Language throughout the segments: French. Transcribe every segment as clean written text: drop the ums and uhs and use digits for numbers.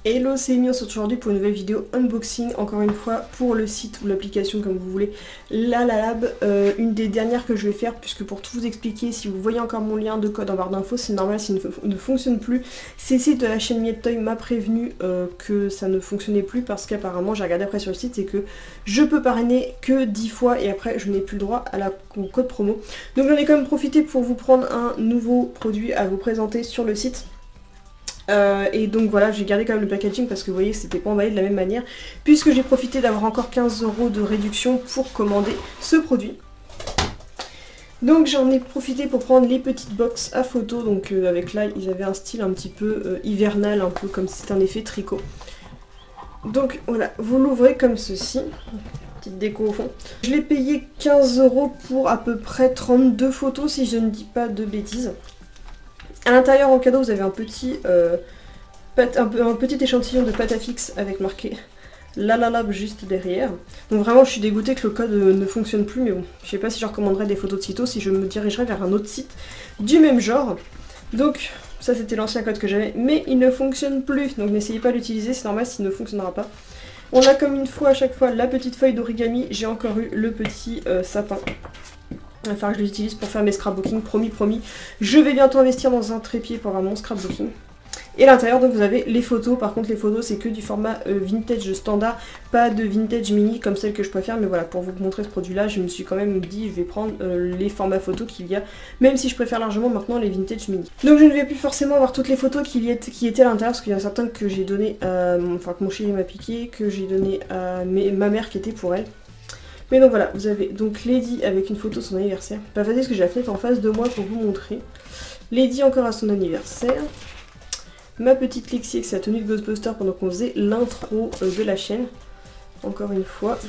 Hello, c'est Amy, on se retrouve aujourd'hui pour une nouvelle vidéo unboxing, encore une fois pour le site ou l'application comme vous voulez, LalaLab, une des dernières que je vais faire, puisque pour tout vous expliquer, si vous voyez encore mon lien de code en barre d'infos, c'est normal s'il ne fonctionne plus. CC de la chaîne Mietoy m'a prévenu que ça ne fonctionnait plus, parce qu'apparemment, j'ai regardé après sur le site, c'est que je peux parrainer que 10 fois et après je n'ai plus le droit au code promo. Donc j'en ai quand même profité pour vous prendre un nouveau produit à vous présenter sur le site. Et donc voilà, j'ai gardé quand même le packaging parce que vous voyez c'était pas emballé de la même manière, puisque j'ai profité d'avoir encore 15 € de réduction pour commander ce produit. Donc j'en ai profité pour prendre les petites box à photo, donc avec là ils avaient un style un petit peu hivernal, un peu comme si c'était un effet tricot. Donc voilà, vous l'ouvrez comme ceci, petite déco au fond. Je l'ai payé 15 € pour à peu près 32 photos si je ne dis pas de bêtises. A l'intérieur en cadeau vous avez un petit échantillon de pâte à fixe avec marqué LalaLab juste derrière. Donc vraiment je suis dégoûtée que le code ne fonctionne plus, mais bon, je sais pas si je recommanderais des photos de sitôt, si je me dirigerais vers un autre site du même genre. Donc ça c'était l'ancien code que j'avais, mais il ne fonctionne plus, donc n'essayez pas de l'utiliser, c'est normal s'il ne fonctionnera pas. On a comme une fois à chaque fois la petite feuille d'origami, j'ai encore eu le petit sapin. Il va falloir que je l'utilise pour faire mes scrapbooking, promis. Je vais bientôt investir dans un trépied pour avoir mon scrapbooking. Et à l'intérieur, donc vous avez les photos. Par contre, les photos, c'est que du format vintage standard, pas de vintage mini comme celle que je préfère. Mais voilà, pour vous montrer ce produit-là, je me suis quand même dit, je vais prendre les formats photos qu'il y a, même si je préfère largement maintenant les vintage mini. Donc je ne vais plus forcément avoir toutes les photos qui étaient à l'intérieur, parce qu'il y en a certaines que j'ai donné, enfin que mon chéri m'a piqué, que j'ai donné à ma mère qui était pour elle. Mais donc voilà, vous avez donc Lady avec une photo de son anniversaire. Pas facile parce que j'ai la fenêtre en face de moi pour vous montrer. Lady encore à son anniversaire. Ma petite Lexi avec sa tenue de Ghostbuster pendant qu'on faisait l'intro de la chaîne. Encore une fois.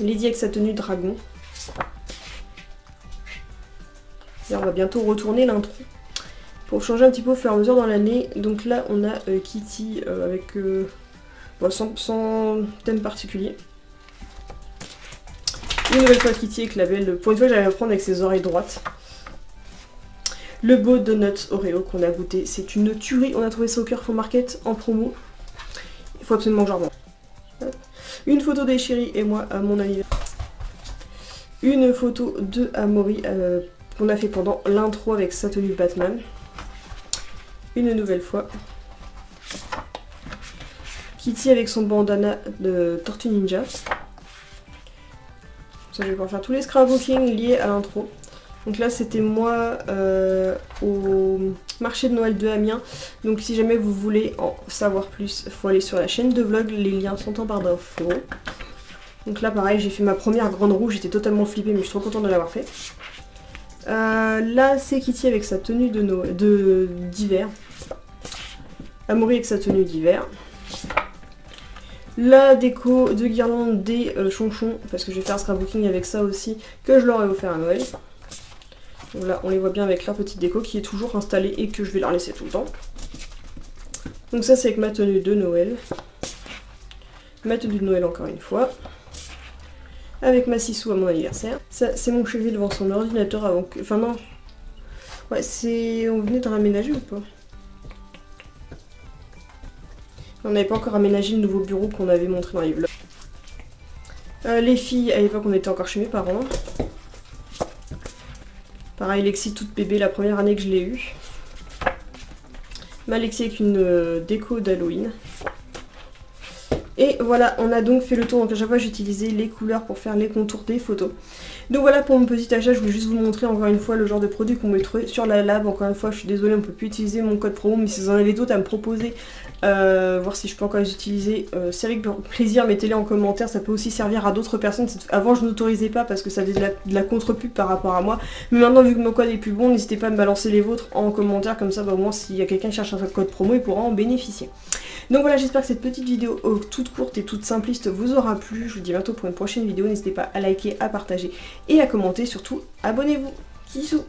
Lady avec sa tenue dragon. Et on va bientôt retourner l'intro. Pour changer un petit peu au fur et à mesure dans l'année. Donc là on a Kitty avec sans thème particulier. Une nouvelle fois Kitty avec la belle. Pour une fois j'allais la prendre avec ses oreilles droites. Le beau Donuts Oreo qu'on a goûté, c'est une tuerie. On a trouvé ça au Carrefour Market en promo. Il faut absolument que j'en remonte. Une photo des chéris et moi à mon anniversaire. Une photo de Amaury qu'on a fait pendant l'intro avec sa tenue Batman. Une nouvelle fois. Kitty avec son bandana de Tortue Ninja. Je vais pouvoir faire tous les scrapbooking liés à l'intro. Donc là c'était moi au marché de Noël de Amiens. Donc si jamais vous voulez en savoir plus, il faut aller sur la chaîne de vlog, les liens sont en barre d'infos. Donc là pareil, j'ai fait ma première grande roue, j'étais totalement flippée mais je suis trop contente de l'avoir fait. Là c'est Kitty avec sa tenue d'hiver. Amaury avec sa tenue d'hiver. La déco de guirlande des chonchons, parce que je vais faire un scrapbooking avec ça aussi, que je leur ai offert à Noël. Donc là, on les voit bien avec leur petite déco qui est toujours installée et que je vais leur laisser tout le temps. Donc ça, c'est avec ma tenue de Noël. Ma tenue de Noël encore une fois. Avec ma Sissou à mon anniversaire. Ça, c'est mon chéri devant son ordinateur avant que... Enfin non. Ouais, c'est... On venait de raménager ou pas ? On n'avait pas encore aménagé le nouveau bureau qu'on avait montré dans les vlogs. Les filles, à l'époque on était encore chez mes parents. Pareil, Lexi toute bébé, la première année que je l'ai eue. Ma Lexi avec une déco d'Halloween. Et voilà, on a donc fait le tour. Donc à chaque fois j'ai utilisé les couleurs pour faire les contours des photos. Donc voilà pour mon petit achat, je voulais juste vous montrer encore une fois le genre de produit qu'on peut trouver sur LalaLab. Encore une fois, je suis désolée, on peut plus utiliser mon code promo, mais si vous en avez d'autres à me proposer, voir si je peux encore les utiliser, c'est avec plaisir, mettez-les en commentaire, ça peut aussi servir à d'autres personnes. Avant je n'autorisais pas parce que ça faisait de la contre-pub par rapport à moi, mais maintenant vu que mon code est plus bon, n'hésitez pas à me balancer les vôtres en commentaire, comme ça au moins s'il y a quelqu'un qui cherche un code promo, il pourra en bénéficier. Donc voilà, j'espère que cette petite vidéo toute courte et toute simpliste vous aura plu. Je vous dis bientôt pour une prochaine vidéo. N'hésitez pas à liker, à partager et à commenter. Surtout, abonnez-vous. Bisous.